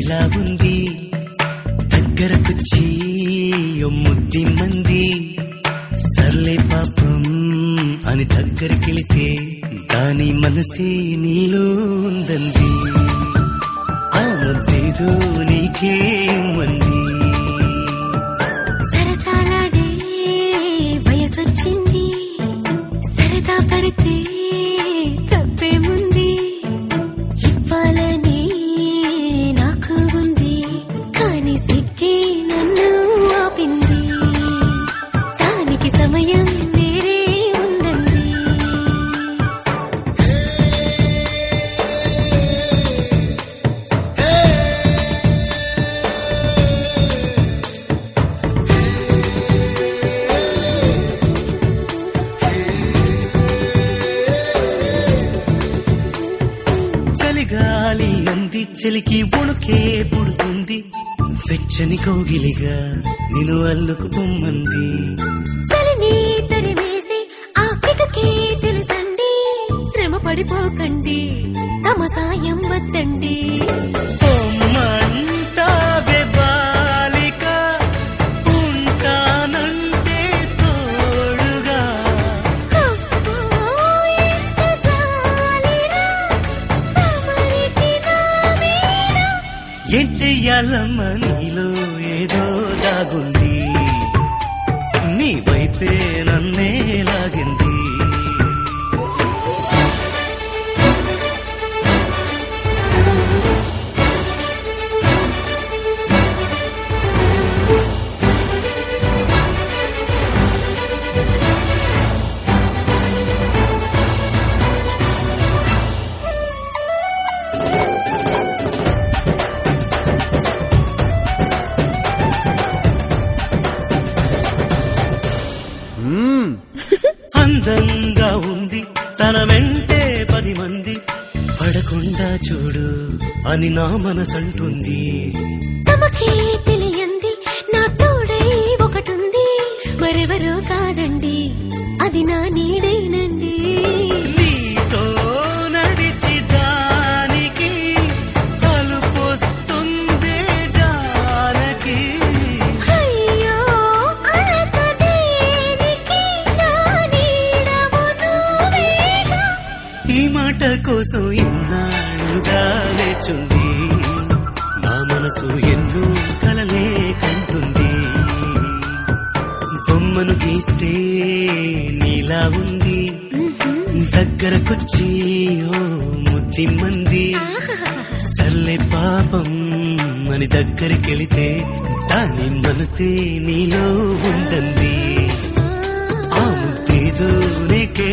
నీలా ఉంది దగ్గరకొచ్చి ముద్ది మంది సర్లే పాపం అని దగ్గరికెళితే దాని మనసే నీలో ఉందంది ఆ ముద్దేదో నీకే మంది సరసాలాడే వయసొచ్చింది సరదా పడితే తప్పేముంది ఇవ్వాలని నాకు ఉంది కానీ సిగ్గే నన్ను ఆపింది దానికి సమయం వేరే ఉందండి చలిగాలి అంది చెలికి ఉణుకే పుడుతుంది వెచ్చని కౌగిలిగా నిన్ను అల్లుకు పొమ్మంది చలిని తరిమేసి ఆ కిటకే తెలుసండి శ్రమ పడిపోకండి తమ సాయం వద్దండి పొమ్మంటావే బాలిక ఉంటానంటే తోడుగా అబ్బో, ఎంత జాలిరా, తమరికి నా మీద. ఏం చెయ్యాలమ్మా నీలో ఏదో దాగుంది నీ వైపే నన్నే లాగింది అందంగా ఉంది తన వెంటే 10 మంది పడకుండా చూడు అని నా మనసంటుంది తమకే తెలియంది నా తోడై ఒకటుంది మరెవరో కాదండి అది నా నీడేనండి నీతో నడిచి దానికి కలుపొస్తుందే జానకి అయ్యో అడక దేనికి నా నీడవు నువ్వేగా ఈ మాట కోసం ఇన్నాళ్ళుగా లేచుంది నా మనసు ఎన్నో కలలే కంటుంది బొమ్మను గీస్తే నీలా ఉంది దగ్గరకొచ్చి ఓ ముద్ది మంది సర్లే పాపం అని దగ్గరికెళితే దాని మనసే నీలో ఉందండి ఆ ముద్దేదో నీకే